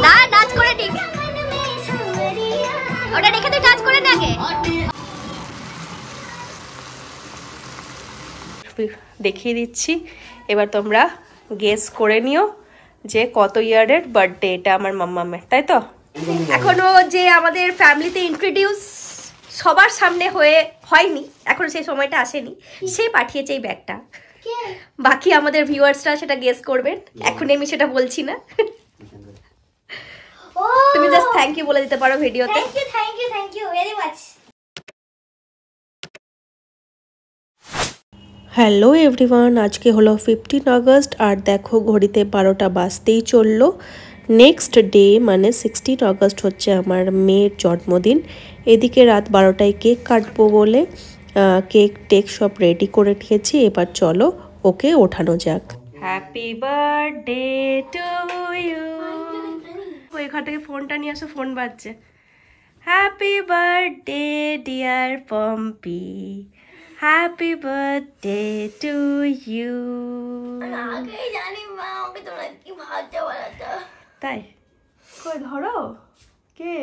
না নাচ করে ঠিক ওটা দেখে তুই নাচ করে নাগে দেখিয়ে দিচ্ছি এবার তোমরা গেস করে নিও যে কত ইয়ারের বার্থডে এটা আমার মাম্মামের, তাই তো? এখনো যে আমাদের ফ্যামিলিতে ইন্ট্রোডিউস সবার সামনে হয়নি, এখনো সেই সময়টা আসেনি, সে পাঠিয়েছে এই ব্যাগটা। বাকি আমাদের ভিউয়ার্সরা সেটা গেস করবেন, এখন আমি সেটা বলছি না। তুমি জাস্ট থ্যাংক ইউ বলে দিতে পারো ভিডিওতে। Thank you very much. Hello everyone, আজকে হলো 15 আগস্ট আর দেখো ঘড়িতে 12টা বাজতেই চললো। নেক্সট ডে মানে 16 আগস্ট হচ্ছে আমার মেয়ের জন্মদিন। এদিকে রাত 12টায় কেক কাটবো বলে কেক টেক সব রেডি করে রেখেছি। এবার চলো ওকে ওঠানো যাক। Happy birthday to you. ওই ঘর থেকে ফোনটা নিয়ে আসো, ফোন বাজছে। Happy birthday dear Pompi, happy birthday to you. তাই কই ধরো কে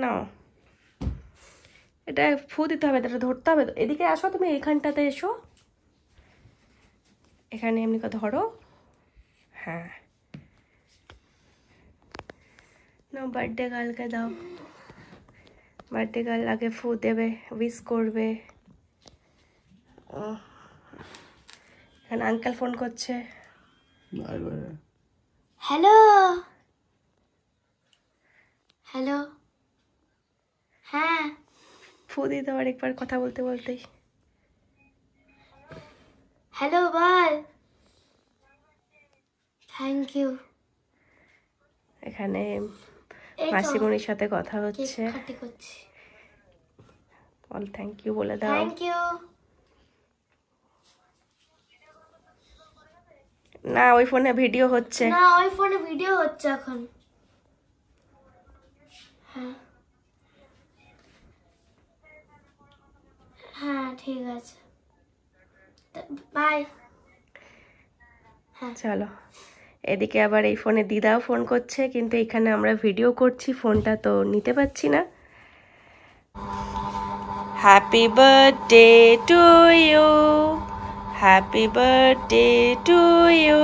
না, এটা ফু দিতে হবে, এটা ধরতে হবে। এদিকে আসো, তুমি এইখানটাতে এসো, এখানে এমনি কথা ধরো। হ্যাঁ না, বার্থডে গার্লকে দাও। বার্থডে গার্ল আগে ফু দেবে, উইশ করবে। এখানে আঙ্কেল ফোন করছে। হ্যালো হ্যালো, হ্যাঁ ফু দিতে হবে একবার কথা বলতে বলতেই। হ্যালো বল। Thank you. এখানে মাসিমণির সাথে কথা হচ্ছে। বল থ্যাংক ইউ বলে দাও। Thank you. না ওই ফোনে ভিডিও হচ্ছে। না ওই ফোনে ভিডিও হচ্ছে এখন। হ্যাঁ হ্যাঁ ঠিক আছে, বাই। চলো, এদিকে আবার এই ফোনে দিদাও ফোন করছে, কিন্তু এখানে আমরা ভিডিও করছি, ফোনটা তো নিতে পারছি না। Happy birthday to you, happy birthday to you,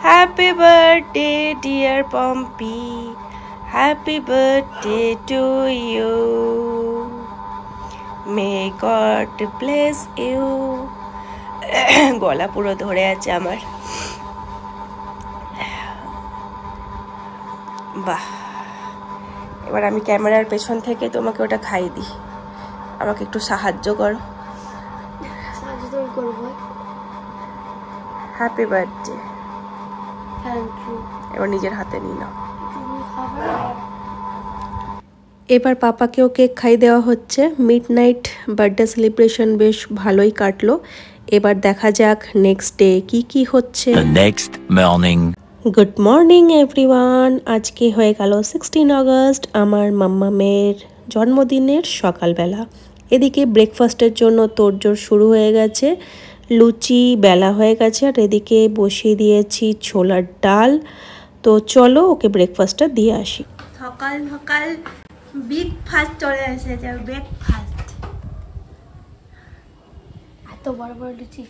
happy birthday dear Pompi, happy birthday to you, may God bless you. গলা পুরো ধরে আছে আমার। বাহ, এবার আমি ক্যামেরার পেছন থেকে তোমাকে ওটা খাই দিই, আমাকে একটু সাহায্য করো। Happy birthday. Thank you. এবার নিজের হাতে নিয়ে নাও। এবার পাপাকেও কেক খাই দেওয়া হচ্ছে। মিডনাইট বার্থডে সেলিব্রেশন বেশ ভালোই কাটলো। এবার দেখা যাক নেক্সট ডে কি হচ্ছে। Next morning. Good morning everyone, আজকে হয়ে গেল 16 আগস্ট আমার মাম্মামের জন্মদিনের সকালবেলা। এদিকে ব্রেকফাস্টের জন্য তোড়জোড় শুরু হয়ে গেছে, লুচি বেলা হয়ে গেছে, আর এদিকে বসিয়ে দিয়েছি ছোলার ডাল। তো চলো ওকে ব্রেকফাস্টটা দিয়ে আসি। সকাল সকাল ব্রেকফাস্ট চলে এসেছে। ব্রেকফাস্ট এত বড় বড় লুচি।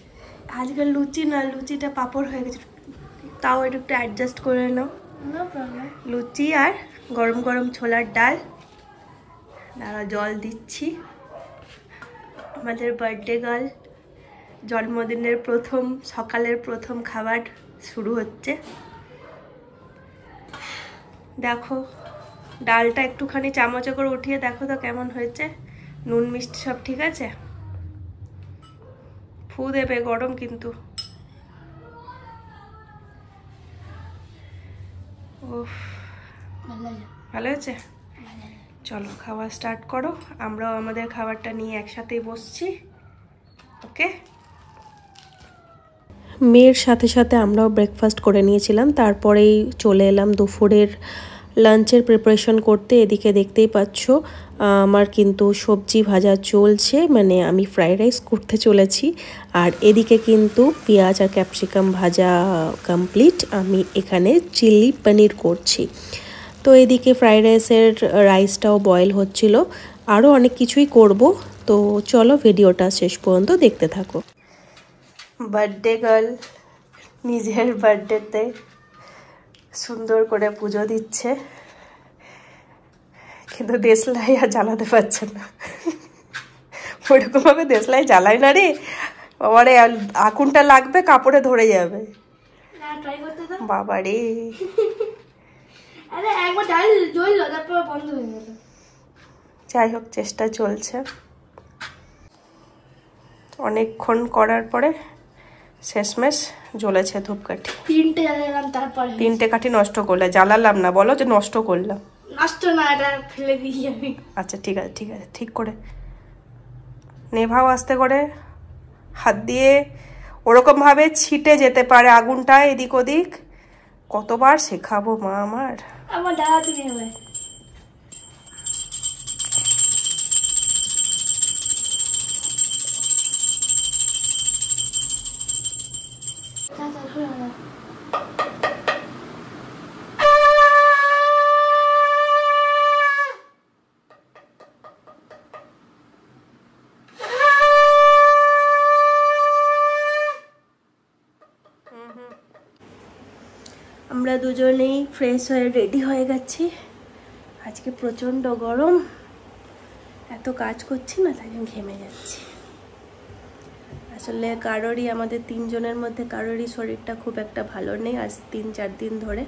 আজকে লুচি না, লুচিটা পাপড় হয়ে গেছে, তাও একটু অ্যাডজাস্ট করে নাও। No problem. লুচি আর গরম গরম ছোলার ডাল। দাঁড়া জল দিচ্ছি। আমাদের বার্থডে গার্ল জন্মদিনের সকালের প্রথম খাবার শুরু হচ্ছে। দেখো ডালটা একটুখানি চামচে করে উঠিয়ে দেখো তো কেমন হয়েছে, নুন মিষ্টি সব ঠিক আছে। ফু দেবে, গরম কিন্তু। উফ, ভালো হয়েছে। চলো খাওয়া স্টার্ট করো, আমরাও আমাদের খাবারটা নিয়ে একসাথেই বসছি। ওকে, মেয়ের সাথে সাথে আমরাও ব্রেকফাস্ট করে নিয়েছিলাম, তারপরেই চলে এলাম দুপুরের লাঞ্চের প্রিপারেশন করতে এদিকে দেখতেই পাচ্ছ আমার কিন্তু সবজি ভাজা চলছে, মানে আমি ফ্রাইড রাইস করতে চলেছি। আর এদিকে কিন্তু পেঁয়াজ আর ক্যাপসিকাম ভাজা কমপ্লিট, আমি এখানে চিলি পনির করছি। তো এদিকে ফ্রাইড রাইসটাও বয়েল হচ্ছিল, আরও অনেক কিছুই করব। তো চলো ভিডিওটা শেষ পর্যন্ত দেখতে থাকো। বার্থডে গার্ল নিজের বার্থডেতে সুন্দর করে পুজো দিচ্ছে, কিন্তু দেশলাই আর জ্বালাতে পারছে না। ওইরকমভাবে দেশলাই জ্বালায় না রে, আবার আগুনটা লাগবে, কাপড়ে ধরে যাবে। বাবা রে, যাই হোক চেষ্টা চলছে। অনেকক্ষণ করার পরে শেষমেশ জ্বলেছে ধূপকাঠি। 3টে জ্বালালাম, তারপরে 3টে কাঠি নষ্ট করলে, জ্বালালাম না, বলো যে নষ্ট করলাম। নষ্ট না, এটা ফেলে দিই আমি। আচ্ছা ঠিক আছে ঠিক আছে, ঠিক করে নেভাও আস্তে করে, হাত দিয়ে ওরকমভাবে ছিটে যেতে পারে আগুনটা এদিক ওদিক। কতবার শেখাবো মা আমার। আমার দাদা তুমি হবে। আমরা দুজনেই ফ্রেশ হয়ে রেডি হয়ে গেছি। আজকে প্রচণ্ড গরম, এত কাজ করছি না, তাই জন্য ঘেমে যাচ্ছি। আসলে কারোরই, আমাদের 3 জনের মধ্যে কারোরই শরীরটা খুব একটা ভালো নেই আজ 3-4 দিন ধরে।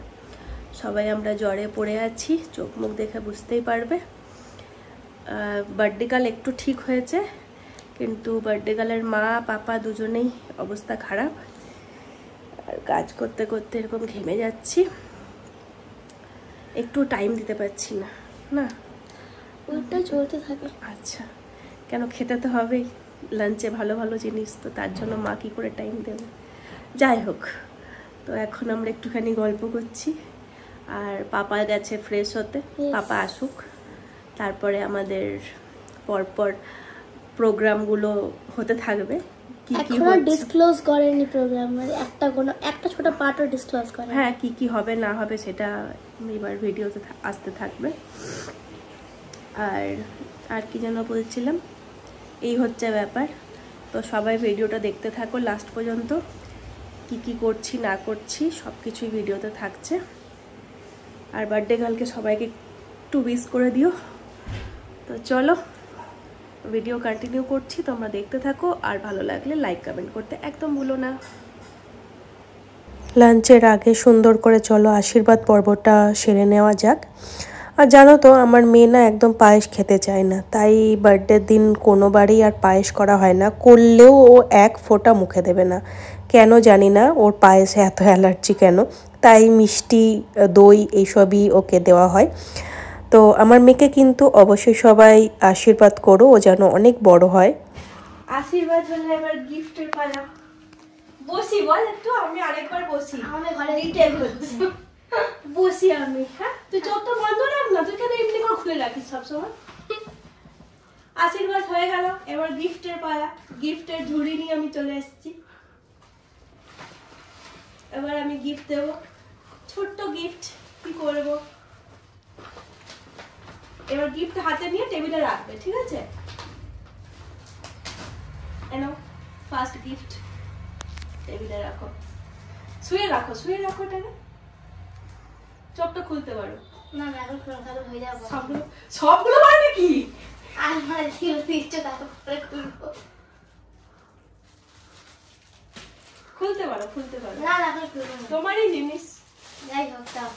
সবাই আমরা জ্বরে পড়ে আছি, চোখ মুখ দেখে বুঝতেই পারবে। বার্থডে গার্ল একটু ঠিক হয়েছে, কিন্তু বার্থডে গার্লের মা পাপা দুজনেই অবস্থা খারাপ। আর কাজ করতে করতে এরকম ঘেমে যাচ্ছি, একটু টাইম দিতে পারছি না। না ওটা চলতে থাকে। আচ্ছা, কেন, খেতে তো হবেই, লাঞ্চে ভালো ভালো জিনিস, তো তার জন্য মা কী করে টাইম দেবে। যাই হোক, তো এখন আমরা একটুখানি গল্প করছি। আর পাপা গেছে ফ্রেশ হতে, পাপা আসুক, তারপরে আমাদের পরপর প্রোগ্রামগুলো হতে থাকবে। কি কি এখনো ডিসক্লোজ করেনি প্রোগ্রাম, মানে একটা ছোট পার্টও ডিসক্লোজ করে। হ্যাঁ, কি কি হবে না হবে সেটা এবার ভিডিওতে আসতে থাকবে। আর কি যেন বলছিলাম, এই হচ্ছে ব্যাপার। তো সবাই ভিডিওটা দেখতে থাকো লাস্ট পর্যন্ত, কি কি করছি না করছি সব কিছুই ভিডিওতে থাকছে। আর বার্থডে গার্লকে সবাইকে একটু উইশ করে দিও। তো চলো ভিডিও কন্টিনিউ করছি, তোমরা দেখতে থাকো, আর ভালো লাগলে লাইক কমেন্ট করতে একদম ভুলো না। লাঞ্চের আগে সুন্দর করে চলো আশীর্বাদ পর্বটা সেরে নেওয়া যাক। আর জানো তো আমার মেয়ে না একদম পায়েস খেতে চায় না, তাই বার্থডের দিন কোনোবারই আর পায়েস করা হয় না, করলেও ও এক ফোঁটা মুখে দেবে না। কেন জানি না, ওর পায়েসে এত অ্যালার্জি কেন। তাই মিষ্টি, দই এইসবই ওকে দেওয়া হয়। তো আমার মেয়েকে কিন্তু অবশ্যই সবাই আশীর্বাদ করো, ও যেন অনেক বড় হয়। আশীর্বাদ হলে এবার গিফটের পালা। বসি বল একটু, আমি আরেকবার বসি। আমাদের ঘরে রিটেল হচ্ছে। বসি আমি। হ্যাঁ, তুই চোখটা বন্ধ রাখ না, তুই কেন এমনি করে খুলে রাখিস সবসময়। আশীর্বাদ হয়ে গেল, এবার গিফটের পালা। গিফটের ঝুড়ি নিয়ে আমি চলে এসেছি। এবার আমি গিফট দেবো, ছোট্ট গিফট। কি করবো, এবার গিফট হাতে নিয়ে টেবিলে রাখবে, ঠিক আছে? এনো ফার্স্ট গিফট, টেবিলে রাখো, শুয়ে রাখো, শুয়ে রাখো এটাকে। চোখটা খুলতে পারো না না, এখন তাহলে হয়ে যাবো। সবগুলো মানে কি? আর মানে ছিল দিচ্ছে, তারপরে খুলবো। খুলতে পারো, খুলতে পারো। না না, এখন খুলবো না। তোমারই জিনিস। যাই হোক, তাও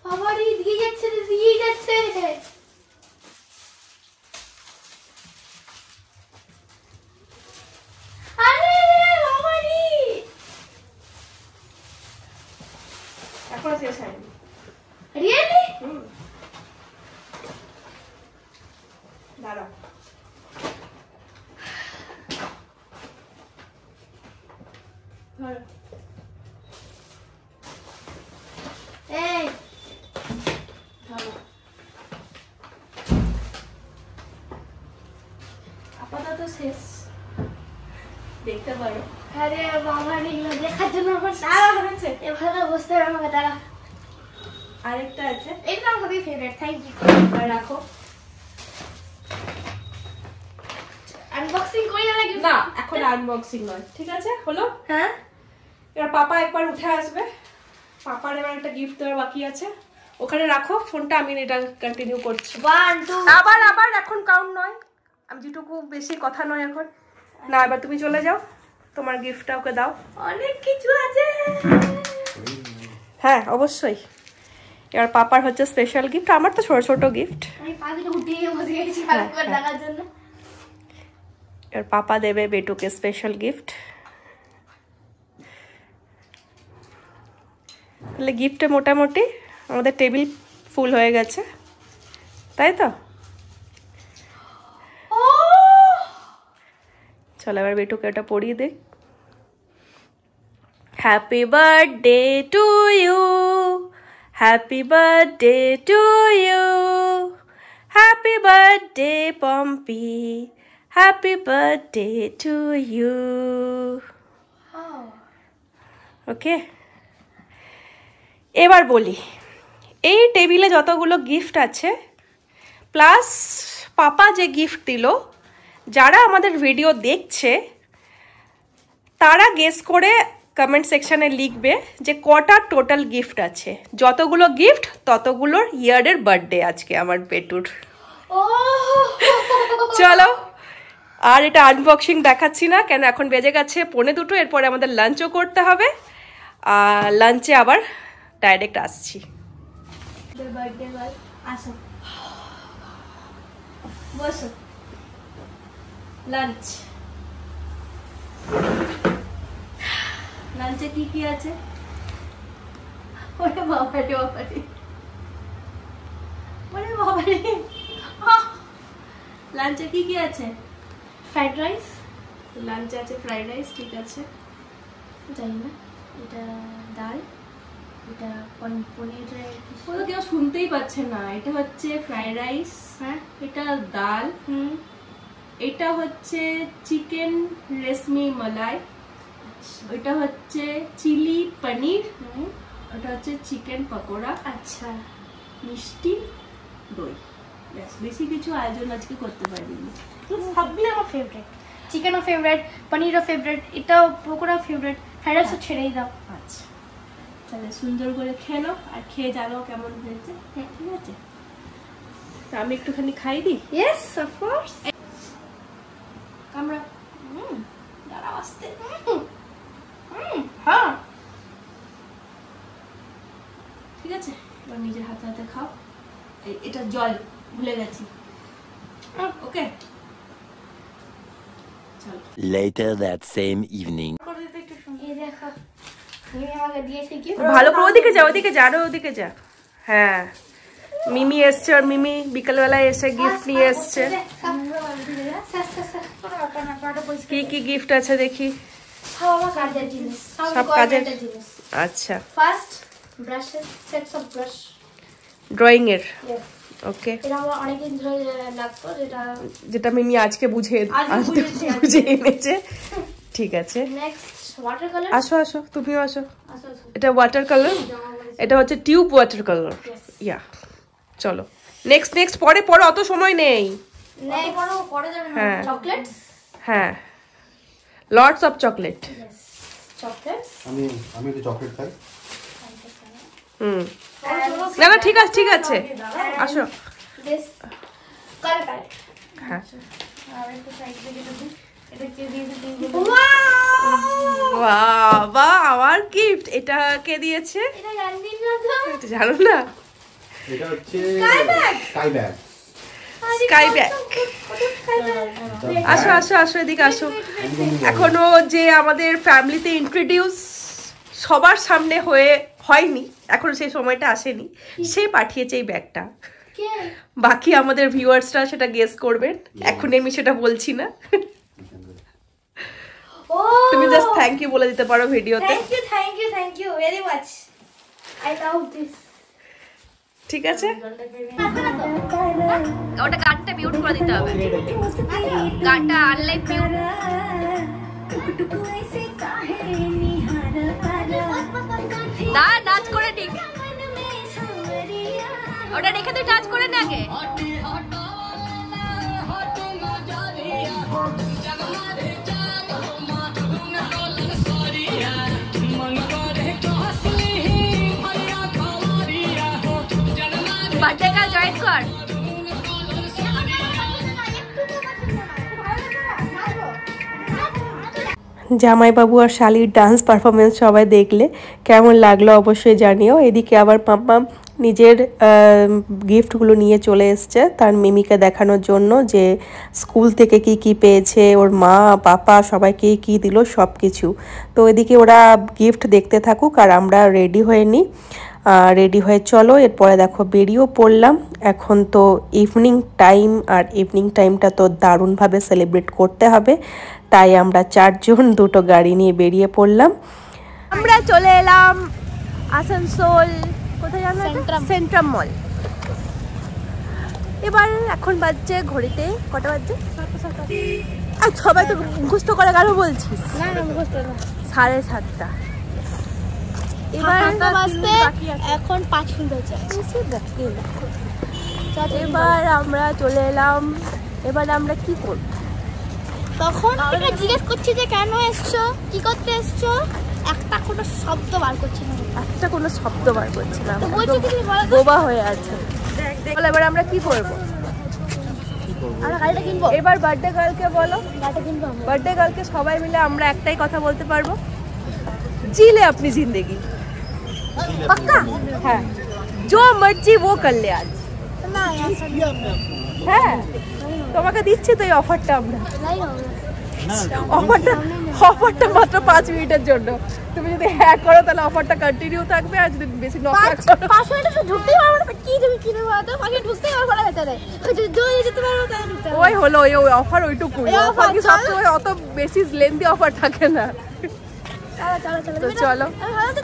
বাবারই দিয়ে যাচ্ছে, দিয়ে যাচ্ছে। আরে বাবারই এখনো শেষ হয়নি। রিয়েলি? দাঁড়াও, ধরো। শেষ, দেখতে পারো। আরে বাবা এগুলো দেখার জন্য আমার হয়েছে। এভাবে বসতে হবে আমাকে, দাঁড়া। আরেকটা আছে, এটা আমার খুবই ফেভারিট, থ্যাংক ইউ। আর রাখো। আনবক্সিং করি নাকি? না, এখন আনবক্সিং নয়, ঠিক আছে? হলো। হ্যাঁ, এবার পাপা একবার উঠে আসবে, পাপার এবার একটা গিফট দেওয়ার বাকি আছে। ওখানে রাখো ফোনটা, আমি এটা কন্টিনিউ করছি। 1 2 আবার এখন কাউন্ট নয়, আমি যেটুকু বেশি কথা নয় এখন না। এবার তুমি চলে যাও, তোমার গিফটটা ওকে দাও। অনেক কিছু আছে। হ্যাঁ অবশ্যই। এবার পাপার হচ্ছে স্পেশাল গিফট, আমার তো ছোট ছোট গিফট। আমি পাখিটা উঠিয়ে বসে গেছি ভালো করে দেখার জন্য। এবার পাপা দেবে বেটুকে স্পেশাল গিফট। তাহলে গিফটে মোটামুটি আমাদের টেবিল ফুল হয়ে গেছে, তাই তো? ও চলো এবার বেটুকে ওটা পরিয়ে দে। Happy birthday to you, happy birthday to you, happy birthday Pompi, happy birthday to you. Okay, এবার বলি, এই টেবিলে যতগুলো গিফট আছে প্লাস পাপা যে গিফট দিল, যারা আমাদের ভিডিও দেখছে তারা গেস করে কমেন্ট সেকশানে লিখবে যে কটা টোটাল গিফট আছে। যতগুলো গিফট ততগুলোর ইয়ারের বার্থডে আজকে আমার বেটুর। ও চলো, আর এটা আনবক্সিং দেখাচ্ছি না, কেন এখন বেজে গেছে 1:45, এরপরে আমাদের লাঞ্চও করতে হবে। আর লাঞ্চে আবার ডাইরেক্ট আসছি। বার্থডে বল, আসো বসো। লাঞ্চ, লাঞ্চে কি কি আছে? ওরে বাবা রে বাবা রে, ওরে বাবা রে। লাঞ্চে কি কি আছে? ফ্রাইড রাইস, লাঞ্চে আছে ফ্রাইড রাইস, ঠিক আছে। জানি না, এটা ডাল, এটা পনিরের ও তো কেউ শুনতেই পাচ্ছে না। এটা হচ্ছে ফ্রাইড রাইস, হ্যাঁ, এটা ডাল, এটা হচ্ছে চিকেন রেশমি মালাই, ওইটা হচ্ছে চিলি পনির, ওটা হচ্ছে চিকেন পকোড়া, আচ্ছা, মিষ্টি, দই। ব্যাস, বেশি কিছু আয়োজন আজকে করতে পারিনি। সবগুলো আমার ফেভারিট। চিকেনও ফেভারিট, পনিরও ফেভারিট, এটাও পকোড়াও ফেভারিট, ফ্রাইড রাইসও ছেড়েই দাও। আচ্ছা, তাহলে সুন্দর করে খেয়ে নাও, আর খেয়ে জানাও কেমন হয়েছে। হ্যাঁ ঠিক আছে, তা আমি একটুখানি খাই দিই। Yes of course. আমরা দাঁড়াও আসতে। হ্যাঁ, ঠিক আছে, এবার নিজের হাতে হাতে খাও। এটা জল ভুলে গেছি। ওকে, চলো। Later that same evening. এই দেখো, তুমি আমাকে দিয়েছে কি? ভালো করে ওদিকে যা, ওদিকে যা, আরো ওদিকে যা। হ্যাঁ, মিমি এসছে, আর মিমি বিকালবেলায় এসে গিফট নিয়ে এসছে। কি কি গিফট আছে দেখি। সব কাজের জিনিস, সব কাজের জিনিস। আচ্ছা, first brushes, sets of brush. Drawing এর। ইয়েস, ওকে, এটা আমার অনেকদিন ধরে লাগতো, যেটা মিমি আজকে বুঝে বুঝেছি, বুঝে এনেছে। ঠিক আছে, নেক্সট ওয়াটার কালার। আসো আসো, তুমিও আসো। আসো আসো, এটা ওয়াটার কালার, এটা হচ্ছে টিউব ওয়াটার কালার। ইয়া, চলো নেক্সট নেক্সট, পরে পরে, অত সময় নেই। নেক্সট পরে যাবে না। হ্যাঁ। চকলেটস। হ্যাঁ, lots of chocolate. Yes, chocolates. আমি তো চকলেট খাই। না না, ঠিক আছে ঠিক আছে, আসো। This colour palette. হ্যাঁ, আর একটা সাইড থেকে দিই, এটা কি দিয়েছে তুমি? বাবা, আমার গিফট। এটা কে দিয়েছে? এটা গান্ধীর না তো? এটা জানো না? এটা হচ্ছে Sky bag? Sky bag. Sky bag. Sky bag. আসো আসো আসো, এদিকে আসো। এখনো যে আমাদের ফ্যামিলিতে ইন্ট্রোডিউস সবার সামনে হয়নি, এখনো সেই সময়টা আসেনি, সে পাঠিয়েছে এই ব্যাগটা। কে? বাকি আমাদের ভিউয়ার্সরা সেটা গেস করবেন, এখন আমি সেটা বলছি না। ও, তুমি জাস্ট থ্যাংক ইউ বলে দিতে পারো ভিডিওতে। Thank you very much. I love this. ঠিক আছে, ওটা গানটা মিউট করে দিতে হবে, গানটা আনলাইন মিউট। না নাচ করে ঠিক, ওটা রেখে তুই নাচ করে নে আগে। বার্থডে কাল জয়েন কর। জামাইবাবু আর শালির ডান্স পারফরমেন্স সবাই দেখলে কেমন লাগলো অবশ্যই জানিও। এদিকে আবার মাম্মাম নিজের গিফটগুলো নিয়ে চলে এসছে তার মিমিকে দেখানোর জন্য, যে স্কুল থেকে কি কি পেয়েছে, ওর মা পাপা সবাইকে কি দিল সব কিছু। তো এদিকে ওরা গিফট দেখতে থাকুক আর আমরা রেডি হয়ে নিই। রেডি হয়ে চলো, এরপরে দেখো বেরিয়েও পড়লাম। এখন তো ইভিনিং টাইম, আর ইভিনিং টাইমটা তো দারুণভাবে সেলিব্রেট করতে হবে, তাই আমরা 4 জন 2টো গাড়ি নিয়ে বেরিয়ে পড়লাম। আমরা চলে এলাম আসানসোল, কোথায় জানো? সেন্ট্রাম মল। এবার এখন বাজছে ঘড়িতে কটা বাজছে? সবাই তো মুখস্থ করে গেল বলছিস? না না মুখস্থ না, 7:30। এবার এখন 5 মিনিট হচ্ছে। এবার আমরা চলে এলাম, এবার আমরা কি করব? তখন আমরা জিজ্ঞেস করছি যে কেন এসছো, কি করতে এসছো, একটা কোনো শব্দ বার করছে না, একটা কোনো শব্দ বার করছে না, তো বলছি কি বলো, বোবা হয়ে আছে। এবার আমরা কি করব? আমরা গাড়িটা কিনবো। এবার বার্থডে গার্লকে বলো, গাড়িটা কিনবো আমরা। বার্থডে গার্লকে সবাই মিলে আমরা একটাই কথা বলতে পারবো, জিলে আপনি জিंदगी। পাক্কা? হ্যাঁ, जो मर्जी वो कर ले आज। না হ্যাঁ, তোমাকে দিচ্ছি তো এই অফারটা আমরা। নাই হবে অফারটা মাত্র 5 মিনিটের জন্য। তুমি যদি হ্যাঁ করো তাহলে অফারটা কন্টিনিউ থাকবে, আর যদি বেশি নক করো 5 মিনিট তো ঢুকতেই পারবো না। কি তুমি কিনে বলতো 5 মিনিট ঢুকতেই পারবো না ভেতরে, যদি যেতে পারবো তাহলে ঢুকতে পারবো। ওই হলো ওই অফার, ওইটুকুই অফার, কি সবসময় অত বেশি লেন্দি অফার থাকে না। তো চলো,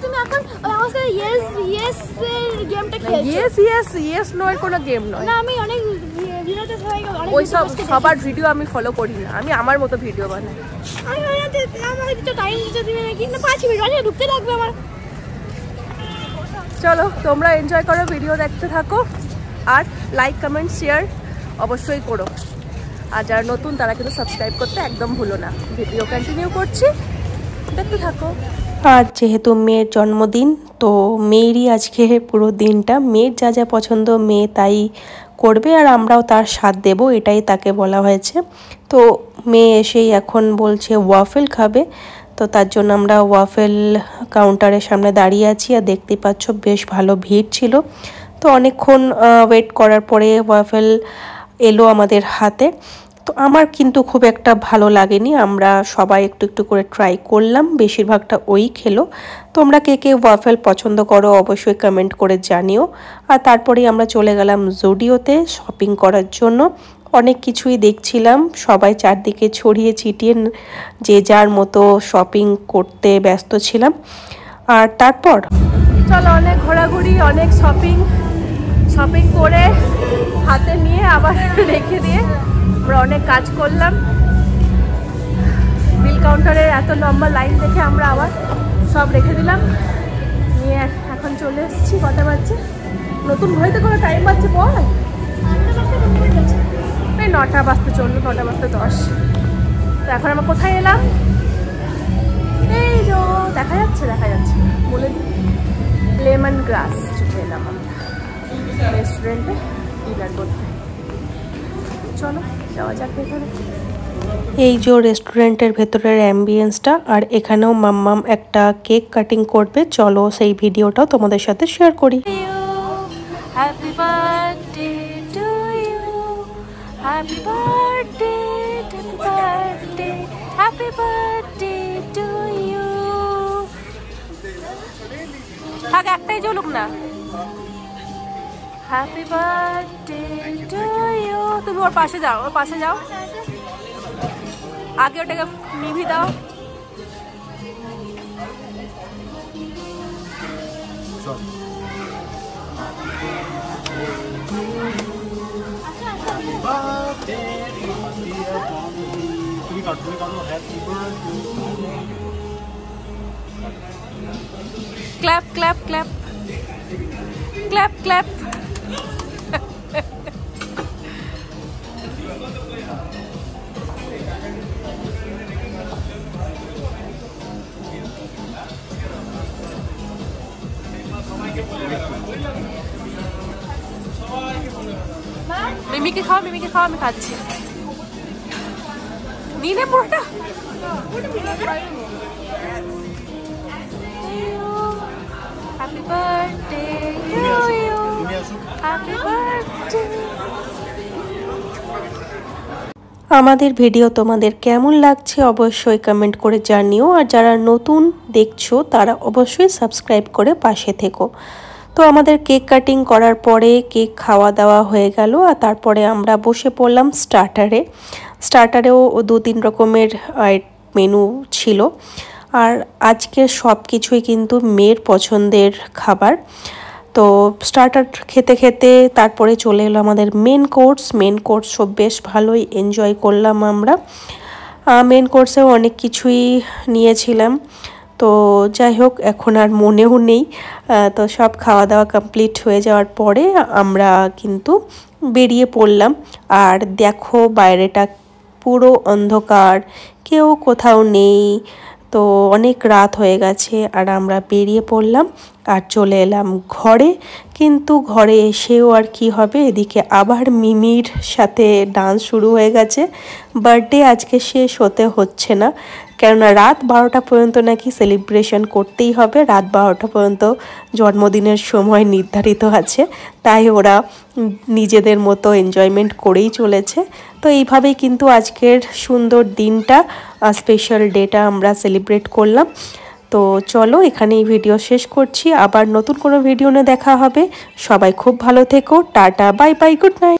তুমি এখন আমাকে ইয়েস ইয়েস এর গেমটা খেলছো। ইয়েস ইয়েস ইয়েস নো এর কোনো গেম নয়। না আমি অনেক ভিডিওতে সবাই অনেক ওই সব সবার ভিডিও আমি ফলো করি না, আমি আমার মতো ভিডিও বানাই। আমি আমাকে কিছু টাইম দিতে দিবে নাকি? না 5 মিনিট আগে ঢুকতে লাগবে আমার। চলো তোমরা এনজয় করো, ভিডিও দেখতে থাকো, আর লাইক কমেন্ট শেয়ার অবশ্যই করো। আর যারা নতুন তারা কিন্তু সাবস্ক্রাইব করতে একদম ভুলো না। ভিডিও কন্টিনিউ করছি, দেখতে থাকো। আর যেহেতু মেয়ের জন্মদিন, তো মেয়েরই আজকে পুরো দিনটা, মেয়ের যা যা পছন্দ মেয়ে তাই করবে, আর আমরাও তার সাথ দেব, এটাই তাকে বলা হয়েছে। তো মেয়ে এসেই এখন বলছে ওয়াফেল খাবে, তো তার জন্য আমরা ওয়াফেল কাউন্টারের সামনে দাঁড়িয়ে আছি। আর দেখতে পাচ্ছ বেশ ভালো ভিড় ছিল, তো অনেকক্ষণ ওয়েট করার পরে ওয়াফেল এলো আমাদের হাতে। তো আমার কিন্তু খুব একটা ভালো লাগেনি, আমরা সবাই একটু একটু করে ট্রাই করলাম, বেশিরভাগটা ওই খেলো। তোমরা কে কে ওয়াফেল পছন্দ করো অবশ্যই কমেন্ট করে জানিও। আর তারপরেই আমরা চলে গেলাম জুডিওতে শপিং করার জন্য। অনেক কিছুই দেখছিলাম, সবাই চারদিকে ছড়িয়ে ছিটিয়ে যে যার মতো শপিং করতে ব্যস্ত ছিলাম। আর তারপর চলো অনেক ঘোরাঘুরি, অনেক শপিং করে হাতে নিয়ে আবার রেখে দিয়ে আমরা অনেক কাজ করলাম। বিল কাউন্টারে এত লম্বা লাইন দেখে আমরা আবার সব রেখে দিলাম, নিয়ে এখন চলে এসেছি। কটা বাজছে? নতুন ঘড়িতে কোনো টাইম বাজছে বল? এই 9টা বাজতে চললো, 9টা বাজতে 10। তো এখন আমরা কোথায় এলাম? এই যে দেখা যাচ্ছে বলে দিই, লেমন গ্রাস চলে এলাম আমরা রেস্টুরেন্টে ডিনার করতে। চলো যাওয়া যাক ভেতরে। এই যে রেস্টুরেন্টের ভেতরের অ্যাম্বিয়েন্সটা, আর এখানেও মাম্মাম একটা কেক কাটিং করবে, চলো সেই ভিডিওটাও তোমাদের সাথে শেয়ার করি। Happy birthday to you, happy birthday, happy birthday, happy birthday to you. থাক একটাই জ্বলুক না। Happy birthday to you. তুমি ওর পাশে যাও, আগে ওটাকে নিভি দাও। Clap clap clap clap clap. মিমিকে খাও, মিমিকে খাও, আমি খাচ্ছি। নিয়ে নে পুরোটা। Happy birthday to you, happy birthday. আমাদের ভিডিও তোমাদের কেমন লাগছে অবশ্যই কমেন্ট করে জানিও, আর যারা নতুন দেখছো তারা অবশ্যই সাবস্ক্রাইব করে পাশে থেকো। তো আমাদের কেক কাটিং করার পরে কেক খাওয়া দাওয়া হয়ে গেল, আর তারপরে আমরা বসে পড়লাম স্টার্টারে। স্টার্টারেও 2-3 রকমের মেনু ছিল, আর আজকের সব কিছুই কিন্তু মেয়ের পছন্দের খাবার। তো স্টার্টার খেতে খেতে তারপরে চলে এলো আমাদের মেন কোর্স সব বেশ ভালোই এনজয় করলাম আমরা। মেন কোর্সেও অনেক কিছুই নিয়েছিলাম, তো যাই হোক এখন আর মনেও নেই। তো সব খাওয়া দাওয়া কমপ্লিট হয়ে যাওয়ার পরে আমরা কিন্তু বেরিয়ে পড়লাম। আর দেখো বাইরেটা পুরো অন্ধকার, কেউ কোথাও নেই, তো অনেক রাত হয়ে গেছে। আর আমরা বেরিয়ে পড়লাম আর চলে এলাম ঘরে। কিন্তু ঘরে এসেও আর কি হবে, এদিকে আবার মিমির সাথে ডান্স শুরু হয়ে গেছে। বার্থডে আজকে শেষ হতে হচ্ছে না, কেননা রাত 12টা পর্যন্ত নাকি সেলিব্রেশন করতেই হবে। রাত 12টা পর্যন্ত জন্মদিনের সময় নির্ধারিত আছে, তাই ওরা নিজেদের মতো এনজয়মেন্ট করেই চলেছে। তো এইভাবেই কিন্তু আজকের সুন্দর দিনটা, স্পেশাল ডেটা আমরা সেলিব্রেট করলাম। তো চলো এখানেই ভিডিও শেষ করছি, আবার নতুন কোনো ভিডিও নিয়ে দেখা হবে। সবাই খুব ভালো থেকো, tata, bye bye, good night.